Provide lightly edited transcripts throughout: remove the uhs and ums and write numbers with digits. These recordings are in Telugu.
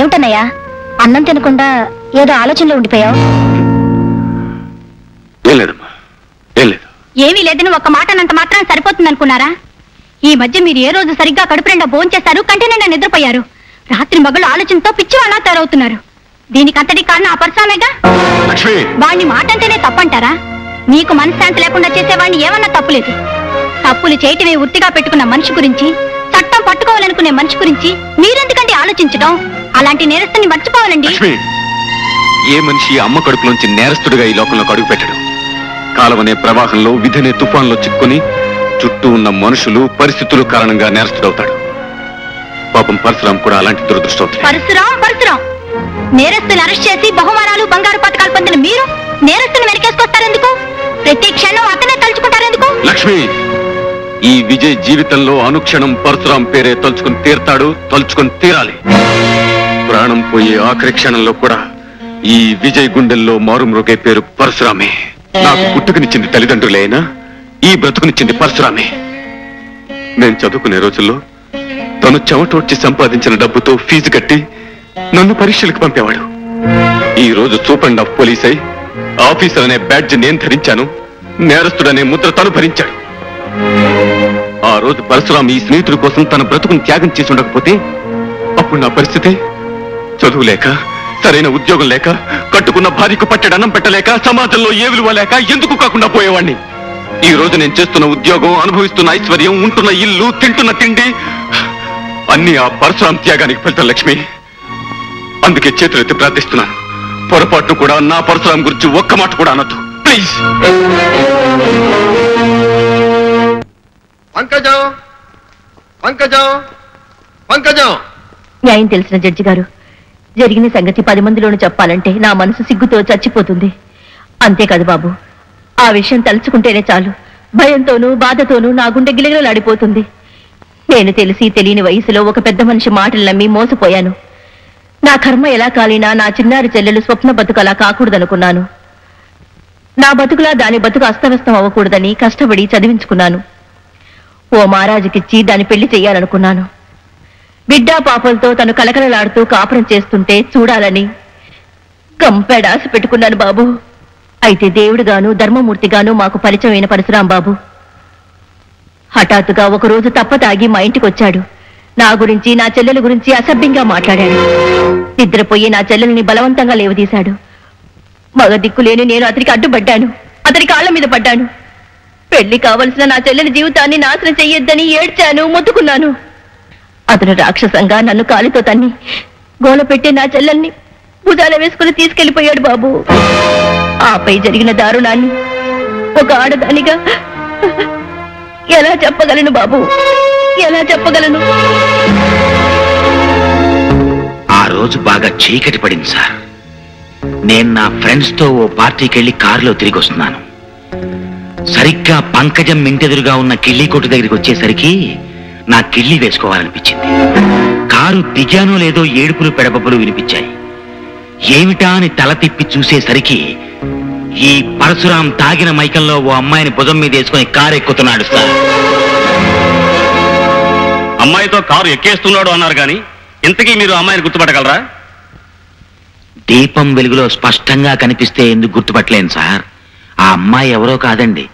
ఏమిటన్నయ్యా అన్నం తినకుండా ఏదో ఆలోచనలో ఉండిపోయావు? ఏమీ లేదని ఒక మాట అన్నంత మాత్రం సరిపోతుంది అనుకున్నారా? ఈ మధ్య మీరు ఏ రోజు సరిగ్గా కడుపు నిండా భోంచేశారు, కంటి నిండా నిద్రపోయారు. రాత్రి మగళ్ళు ఆలోచనతో పిచ్చి వాళ్ళ తయారవుతున్నారు. దీనికి అంతటి కారణం ఆ పరశురామేగా. వాణ్ణి మాట అంటేనే తప్పంటారా? నీకు మనశ్శాంతి లేకుండా చేసేవాడిని ఏమన్నా తప్పులేదు. తప్పులు చేయటమే వృత్తిగా పెట్టుకున్న మనిషి గురించి, చట్టం పట్టుకోవాలనుకునే మనిషి గురించి మీరెందుకంటే ఆలోచించడం? అలాంటి నేరస్తుని మర్చిపోవాలండి. ఏ మనిషి అమ్మ కడుపులోంచి నేరస్తుడిగా ఈ లోకంలో అడుగు పెట్టడు. కాలవనే ప్రవాహంలో విధనే తుఫాన్లో చిక్కుని చుట్టూ ఉన్న మనుషులు పరిస్థితుల కారణంగా నేరస్తుడవుతాడు. పాపం పరశురాం కూడా అలాంటి దురదృష్టం. పరశురాం నేరస్తుని అరెస్ట్ చేసి బహుమానాలు బంగారు పథకాలు పొందిన మీరు నేరస్తుని వెనకేసుకొస్తారెందుకు? ప్రతి క్షణం అతనే తలుచుకుంటారెందుకు? లక్ష్మి, ఈ విజయ్ జీవితంలో అనుక్షణం పరశురాం పేరే తలుచుకుని తీరతాడు, తలుచుకుని తీరాలి. ప్రాణం పోయే ఆఖరి క్షణంలో కూడా ఈ విజయ్ గుండెల్లో మారుమ్రోగే పేరు పరశురామే. నాకు పుట్టుకనిచ్చింది తల్లిదండ్రులేనా, ఈ బ్రతుకునిచ్చింది పరశురామే. నేను చదువుకునే రోజుల్లో తను చెమటోడ్చి సంపాదించిన డబ్బుతో ఫీజు కట్టి నన్ను పరీక్షలకు పంపేవాడు. ఈ రోజు సూపరింట్ ఆఫ్ పోలీస్ అయి ఆఫీసర్ అనే బ్యాడ్జ్ నేను ధరించాను, నేరస్తుడనే ముద్ర తను భరించాడు. ఆ రోజు పరశురాం ఈ స్నేహితుడి కోసం తన బ్రతుకుని త్యాగం చేసి ఉండకపోతే అప్పుడు నా పరిస్థితి చదువు లేక, సరైన ఉద్యోగం లేక, కట్టుకున్న భార్యకు పట్టెడు అన్నం పెట్టలేక, సమాజంలో ఏ విలువ లేక ఎందుకు కాకుండా పోయేవాణ్ణి. ఈ రోజు నేను చేస్తున్న ఉద్యోగం, అనుభవిస్తున్న ఐశ్వర్యం, ఉంటున్న ఇల్లు, తింటున్న తిండి అన్ని ఆ పరశురాం త్యాగానికి ఫలితం లక్ష్మి. అందుకే చేతులెత్తి ప్రార్థిస్తున్నాను, పొరపాటు కూడా నా పరశురాం గురించి ఒక్క మాట కూడా అనొద్దు ప్లీజ్. పంకజం పంకజం పంకజం. న్యాయం తెలిసిన జడ్జి గారు, జరిగిన సంగతి 10 మందిలోనూ చెప్పాలంటే నా మనసు సిగ్గుతో చచ్చిపోతుంది. అంతేకాదు బాబు, ఆ విషయం తలుచుకుంటేనే చాలు భయంతోనూ బాధతోనూ నా గుండె గిలగిలలాడిపోతుంది. నేను తెలిసి తెలియని వయసులో ఒక పెద్ద మనిషి మాటలు నమ్మి మోసపోయాను. నా కర్మ ఎలా కాలినా నా చిన్నారి చెల్లెలు స్వప్న బతుకు అలా కాకూడదనుకున్నాను. నా బతుకులా దాని బతుకు అస్తవ్యస్తం అవ్వకూడదని కష్టపడి చదివించుకున్నాను. ఓ మహారాజుకిచ్చి దాని పెళ్లి చెయ్యాలనుకున్నాను. బిడ్డా పాపలతో తను కలకలలాడుతూ కాపురం చేస్తుంటే చూడాలని గంపెడాశ పెట్టుకున్నాను బాబు. అయితే దేవుడుగాను ధర్మమూర్తిగాను మాకు పరిచయమైన పరశురాం బాబు హఠాత్తుగా ఒకరోజు తప్పతాగి మా ఇంటికి వచ్చాడు. నా గురించి, నా చెల్లెల గురించి అసభ్యంగా మాట్లాడాడు. నిద్రపోయి నా చెల్లెల్ని బలవంతంగా లేవదీశాడు. మగ దిక్కులేని నేను అతనికి అడ్డుపడ్డాను, అతని కాళ్ల మీద పడ్డాను. పెళ్లి కావలసిన నా చెల్లెలి జీవితాన్ని నాశనం చెయ్యొద్దని ఏడ్చాను, మొత్తుకున్నాను. అతను రాక్షసంగా నన్ను కాలితో తన్ని గోల పెట్టి నా చెల్లెల్ని భుజాల వేసుకుని తీసుకెళ్లిపోయాడు బాబు. ఆపై జరిగిన దారుణాన్ని ఒక ఆడదానిగా ఎలా చెప్పగలను బాబు, ఎలా చెప్పగలను? ఆ రోజు బాగా చీకటి పడింది సార్. నేను నా ఫ్రెండ్స్ తో ఓ పార్టీకి వెళ్లి కారులో తిరిగి వస్తున్నాను. సరిగ్గా పంకజం ఇంటెదురుగా ఉన్న కిళ్ళీ కొట్టు దగ్గరికి వచ్చేసరికి నా కిళ్ళీ వేసుకోవాలనిపించింది. కారు దిగానో లేదో ఏడుపులు పెడబబ్బులు వినిపించాయి. ఏమిటా అని తల తిప్పి చూసేసరికి ఈ పరశురాం తాగిన మైకంలో ఓ అమ్మాయిని భుజం మీద వేసుకుని కారు ఎక్కుతున్నాడు సార్. అమ్మాయితో కారు ఎక్కేస్తున్నాడు అన్నారు కానీ ఇంతకీ మీరు అమ్మాయిని గుర్తుపట్టగలరా? దీపం వెలుగులో స్పష్టంగా కనిపిస్తే ఎందుకు గుర్తుపట్టలేను సార్. ఆ అమ్మాయి ఎవరో కాదండి,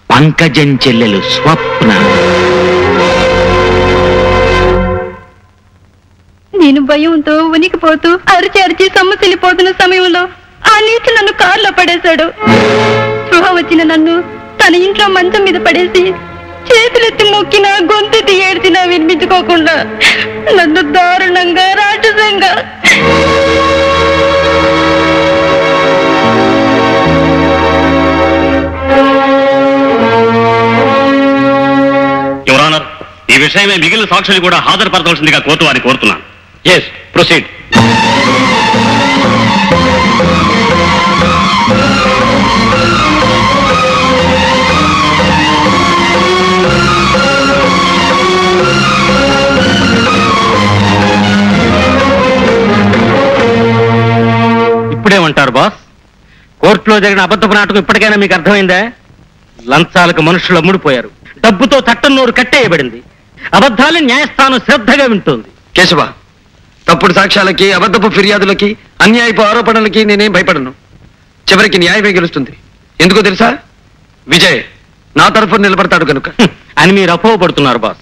పంకజం చెల్లెలు స్వప్న. నేను భయంతో ఉనికిపోతూ అరిచి అరిచి సొమ్మసిల్లిపోతున్న సమయంలో ఆ నీచు నన్ను కారులో పడేశాడు. స్పృహ వచ్చిన నన్ను తన ఇంట్లో మంచం మీద పడేసి చేతులెత్తి మొక్కినా గొంతెత్తి ఏడ్చినా వినిపించుకోకుండా నన్ను దారుణంగా రాక్షసంగా యువర్ ఆనర్, ఈ విషయమే మిగిలిన సాక్షులు కూడా హాజరుపరచవలసిందిగా కోర్టు వారిని కోరుతున్నాను. Yes, proceed. కోర్టులో జరిగిన అబద్ధపు నాటకం ఇప్పటికైనా మీకు అర్థమైందా? లంచాలకు మనుషులు అమ్ముడిపోయారు, డబ్బుతో తట్టన్నోరు కట్టేయబడింది, అబద్ధాలు న్యాయస్థానం శ్రద్ధగా వింటోంది. కేశవ, తప్పుడు సాక్ష్యాలకి, అబద్ధపు ఫిర్యాదులకి, అన్యాయపు ఆరోపణలకి నేనేం భయపడను. చివరికి న్యాయమే గెలుస్తుంది. ఎందుకో తెలుసా? విజయ్ నా తరఫున నిలబడతాడు కనుక అని మీరు అపోహపడుతున్నారు బాస్.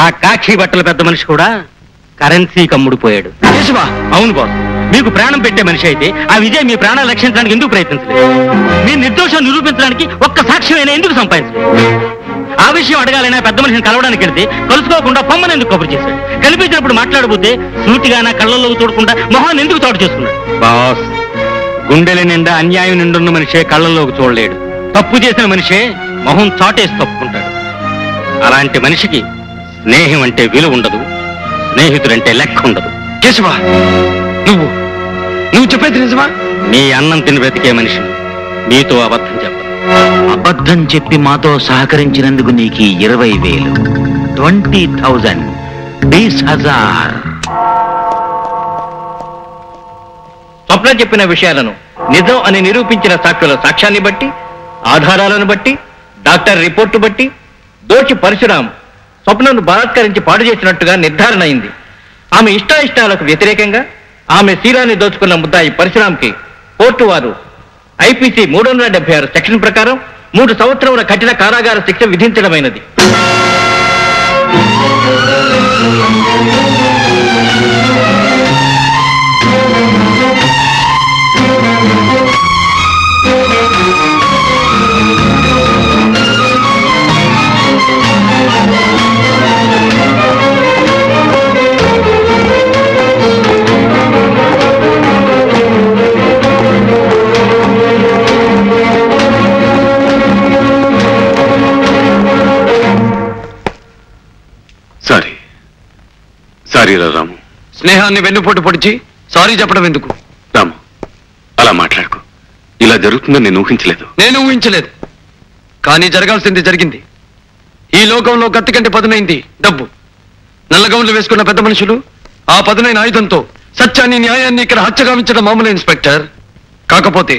ఆ కాక్షి బట్టల పెద్ద మనిషి కూడా కరెన్సీకి అమ్ముడిపోయాడు. కేశవ, అవును బాస్, మీకు ప్రాణం పెట్టే మనిషి అయితే ఆ విజయ్ మీ ప్రాణాలు రక్షించడానికి ఎందుకు ప్రయత్నించలేదు? మీ నిర్దోషం నిరూపించడానికి ఒక్క సాక్ష్యమైనా ఎందుకు సంపాదించలేదు? ఆ విషయం అడగాలైనా పెద్ద మనిషిని కలవడానికి వెళ్తే కలుసుకోకుండా పొమ్మని ఎందుకు కబురు చేశాడు? కనిపించినప్పుడు మాట్లాడబోతే సూటిగానా కళ్ళల్లో చూడకుండా మొహాన్ని ఎందుకు చాటు చేసుకున్నాడు? బాస్, గుండెల నిండా అన్యాయం నిండున్న మనిషే కళ్ళల్లోకి చూడలేడు. తప్పు చేసిన మనిషే మొహం చాటేసి తప్పుకుంటాడు. అలాంటి మనిషికి స్నేహం అంటే విలువ ఉండదు, స్నేహితుడంటే లెక్క ఉండదు. కేశవ, నువ్వు చెప్పేది నిజమా? మీ అన్నం తిని బ్రతికే మనిషిని మీతో అబద్ధం చెప్పదు. అబద్ధం చెప్పి మాతో సహకరించినందుకు నీకు 20,000, 20,000, 20,000. స్వప్న చెప్పిన విషయాలను నిజం అని నిరూపించిన సాక్షుల సాక్ష్యాన్ని బట్టి, ఆధారాలను బట్టి, డాక్టర్ రిపోర్టు బట్టి దోషి పరశురాం స్వప్నను బలాత్కరించి పాడు చేసినట్టుగా నిర్ధారణ అయింది. ఆమె ఇష్టాయిష్టాలకు వ్యతిరేకంగా ఆమె శీలాన్ని దోచుకున్న ముద్దాయి పరశురాంకి కోర్టు వారు ఐపీసీ 376 సెక్షన్ ప్రకారం 3 సంవత్సరముల కఠిన కారాగార శిక్ష విధించడమైనది. సారీ రాము. స్నేహాన్ని వెన్నుపోటు పొడిచి సారీ చెప్పడం ఎందుకు? రాము, అలా మాట్లాడుకో. ఇలా జరుగుతుందని నేను ఊహించలేదు. నేను ఊహించలేదు, కానీ జరగాల్సింది జరిగింది. ఈ లోకంలో కత్తి కంటే పదునైంది డబ్బు. నల్లగౌన్లు వేసుకున్న పెద్ద మనుషులు ఆ పదునైన ఆయుధంతో సత్యాన్ని, న్యాయాన్ని ఇక్కడ హత్యగావించడం మామూలు ఇన్స్పెక్టర్. కాకపోతే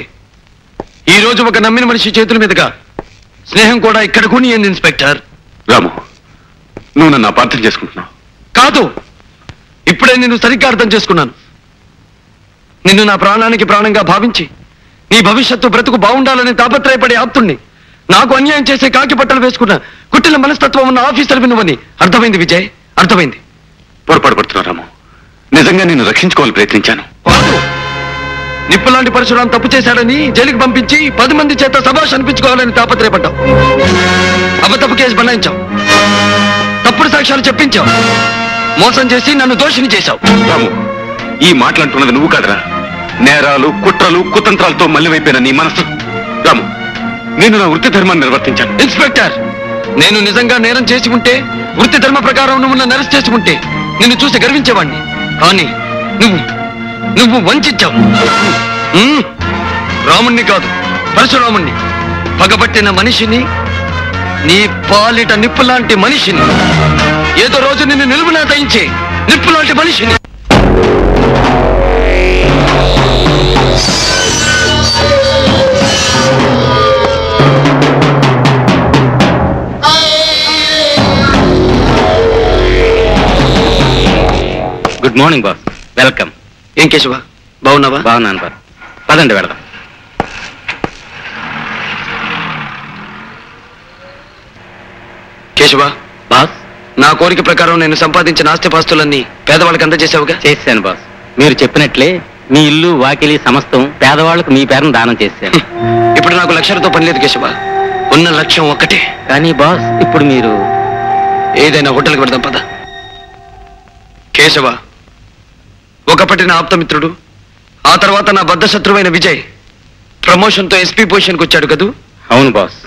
ఈ రోజు ఒక నమ్మిన మనిషి చేతుల మీదుగా స్నేహం కూడా ఇక్కడ కూనియంది ఇన్స్పెక్టర్. రాము, నువ్వు నన్ను అపార్థం చేసుకుంటున్నావు. కాదు, ఇప్పుడే నిన్ను సరిగ్గా అర్థం చేసుకున్నాను. నిన్ను నా ప్రాణానికి ప్రాణంగా భావించి నీ భవిష్యత్తు బ్రతుకు బాగుండాలని తాపత్రయపడే ఆప్తుణ్ణి, నాకు అన్యాయం చేసే కాకి బట్టలు వేసుకున్న కుట్టిన మనస్తత్వం ఉన్న ఆఫీసర్ వినువని అర్థమైంది విజయ్, అర్థమైంది. పొరపాటు పడుతున్నా రాము. నిజంగా నిన్ను రక్షించుకోవాలని ప్రయత్నించాను. కాదు, నిప్పులాంటి పరశురాం తప్పు చేశాడని జైలుకి పంపించి 10 మంది చేత సభాష్ అనిపించుకోవాలని తాపత్రయపడ్డావు. అబద్ధపు కేసు బనాయించావు, తప్పుడు సాక్ష్యాలు చెప్పించావు, మోసం చేసి నన్ను దోషిని చేశావు. రాము, ఈ మాటలంటున్నది నువ్వు కాదురా. నేరాలు, కుట్రలు, కుతంత్రాలతో మళ్ళీవైపోయిన నీ మనసు. రాము, నేను నా వృత్తి ధర్మాన్ని నిర్వర్తించాను. ఇన్స్పెక్టర్, నేను నిజంగా నేరం చేసి ఉంటే, వృత్తి ధర్మ ప్రకారం నువ్వు నన్ను అరెస్ట్ చేసి ఉంటే నిన్ను చూసి గర్వించేవాణ్ణి. కానీ నువ్వు వంచావు. రాముణ్ణి కాదు, పరశురాముణ్ణి, పగబట్టిన మనిషిని, నీ పాలిట నిప్పులాంటి మనిషిని, ఏదో రోజు నిన్ను నిలువునా దయించే నిప్పులాంటి మనిషిని. Good morning boss, welcome. ఏం కేశవ, బాగున్నావా? బాగున్నాను బాస్, పదండి వెళదాం. కేశవ బాస్, నా కోరిక ప్రకారం నేను సంపాదించిన ఆస్తిపాస్తులన్నీ పేదవాళ్ళకి అందజేసావుగా? చేశాను బాస్. మీరు చెప్పినట్లే మీ ఇల్లు, వాకిలి సమస్తం పేదవాళ్లకు మీ పేరును దానం చేశాను. ఇప్పుడు నాకు లక్షలతో పని లేదు కేశవ, ఉన్న లక్ష్యం ఒక్కటే. కానీ బాస్, ఇప్పుడు మీరు ఏదైనా హోటల్కి పెడదాం పద. కేశవ, ఒకప్పటి నా ఆప్తమిత్రుడు, ఆ తర్వాత నా బద్ధ శత్రువైన విజయ్ ప్రమోషన్తో ఎస్పీ పొజిషన్కి వచ్చాడు కదూ? అవును బాస్.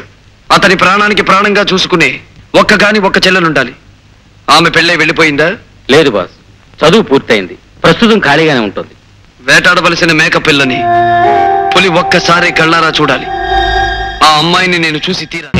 అతని ప్రాణానికి ప్రాణంగా చూసుకునే ఒక్క చెల్లెలుండాలి. ఆమె పెళ్ళై వెళ్ళిపోయిందా? లేదు బాస్, చదువు పూర్తయింది, ప్రస్తుతం ఖాళీగానే ఉంటుంది. వేటాడవలసిన మేక పిల్లని పులి ఒక్కసారి కళ్ళారా చూడాలి. ఆ అమ్మాయిని నేను చూసి తీరాలి.